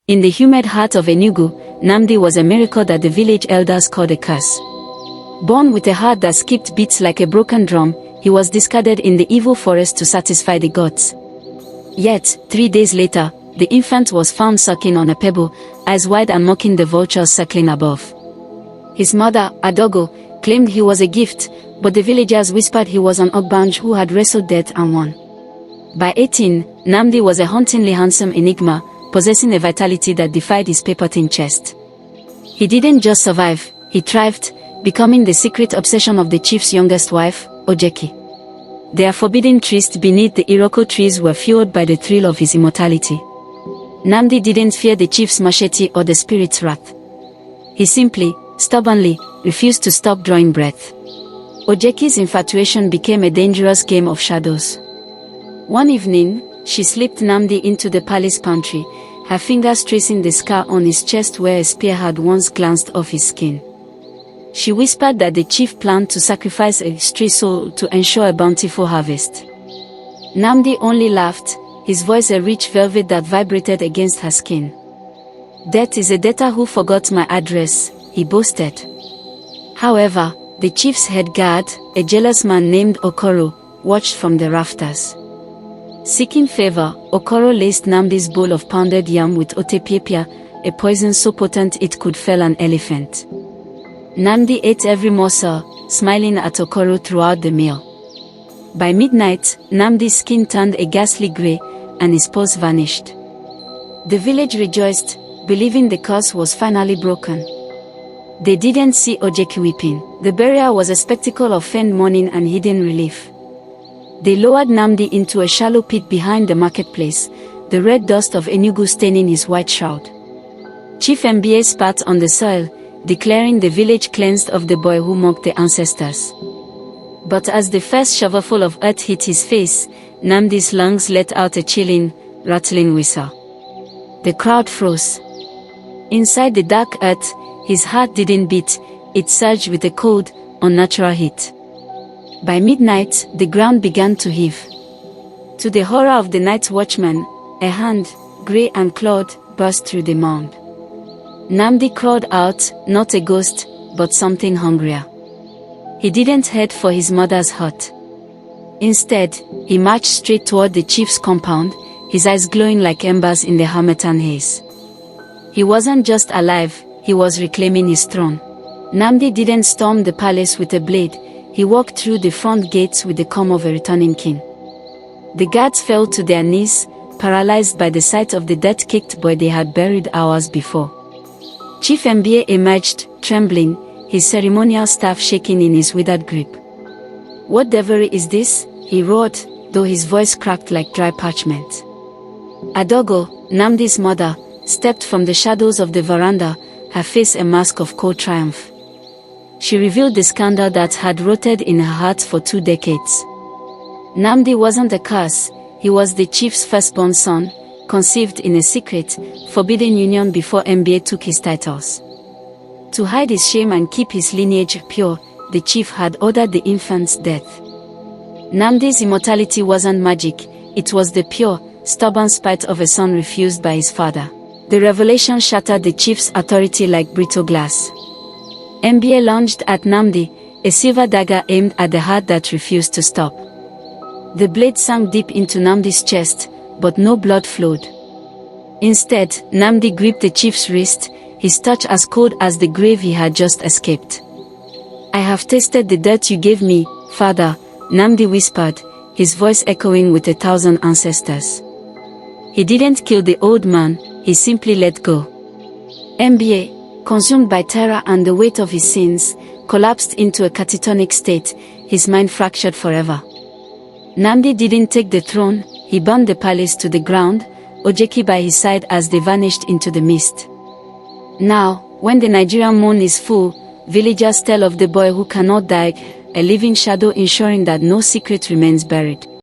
In the humid heart of Enugu, Nnamdi was a miracle that the village elders called a curse. Born with a heart that skipped beats like a broken drum, he was discarded in the evil forest to satisfy the gods. Yet, 3 days later, the infant was found sucking on a pebble, eyes wide and mocking the vultures circling above. His mother, Adogo, claimed he was a gift, but the villagers whispered he was an Dogbane who had wrestled death and won. By 18, Nnamdi was a hauntingly handsome enigma, possessing a vitality that defied his paper-thin chest. He didn't just survive, he thrived, becoming the secret obsession of the chief's youngest wife, Ojeki. Their forbidden tryst beneath the Iroko trees were fueled by the thrill of his immortality. Nnamdi didn't fear the chief's machete or the spirit's wrath. He simply, stubbornly, refused to stop drawing breath. Ojeki's infatuation became a dangerous game of shadows. One evening, she slipped Nnamdi into the palace pantry, her fingers tracing the scar on his chest where a spear had once glanced off his skin. She whispered that the chief planned to sacrifice a stray soul to ensure a bountiful harvest. Nnamdi only laughed, his voice a rich velvet that vibrated against her skin. "Death is a debtor who forgot my address," he boasted. However, the chief's head guard, a jealous man named Okoro, watched from the rafters. Seeking favor, Okoro laced Nnamdi's bowl of pounded yam with otepiepia, a poison so potent it could fell an elephant. Nnamdi ate every morsel, smiling at Okoro throughout the meal. By midnight, Nnamdi's skin turned a ghastly grey, and his pulse vanished. The village rejoiced, believing the curse was finally broken. They didn't see Ojeki weeping. The burial was a spectacle of feigned mourning and hidden relief. They lowered Nnamdi into a shallow pit behind the marketplace, the red dust of Enugu staining his white shroud. Chief Mba spat on the soil, declaring the village cleansed of the boy who mocked the ancestors. But as the first shovelful of earth hit his face, Nnamdi's lungs let out a chilling, rattling whistle. The crowd froze. Inside the dark earth, his heart didn't beat, it surged with a cold, unnatural heat. By midnight, the ground began to heave. To the horror of the night watchman, a hand, grey and clawed, burst through the mound. Nnamdi crawled out, not a ghost, but something hungrier. He didn't head for his mother's hut. Instead, he marched straight toward the chief's compound, his eyes glowing like embers in the harmattan haze. He wasn't just alive, he was reclaiming his throne. Nnamdi didn't storm the palace with a blade, he walked through the front gates with the calm of a returning king. The guards fell to their knees, paralyzed by the sight of the death-kicked boy they had buried hours before. Chief Mba emerged, trembling, his ceremonial staff shaking in his withered grip. "What devilry is this?" he roared, though his voice cracked like dry parchment. Adogo, Nnamdi's mother, stepped from the shadows of the veranda, her face a mask of cold triumph. She revealed the scandal that had rotted in her heart for 2 decades. Nnamdi wasn't a curse, he was the chief's firstborn son, conceived in a secret, forbidden union before Mba took his titles. To hide his shame and keep his lineage pure, the chief had ordered the infant's death. Nnamdi's immortality wasn't magic, it was the pure, stubborn spite of a son refused by his father. The revelation shattered the chief's authority like brittle glass. Mba lunged at Nnamdi, a silver dagger aimed at the heart that refused to stop. The blade sank deep into Nnamdi's chest, but no blood flowed. Instead, Nnamdi gripped the chief's wrist, his touch as cold as the grave he had just escaped. "I have tasted the dirt you gave me, father," Nnamdi whispered, his voice echoing with 1,000 ancestors. He didn't kill the old man, he simply let go. Mba, consumed by terror and the weight of his sins, collapsed into a catatonic state, his mind fractured forever. Nnamdi didn't take the throne, he burned the palace to the ground, Ojeki by his side as they vanished into the mist. Now, when the Nigerian moon is full, villagers tell of the boy who cannot die, a living shadow ensuring that no secret remains buried.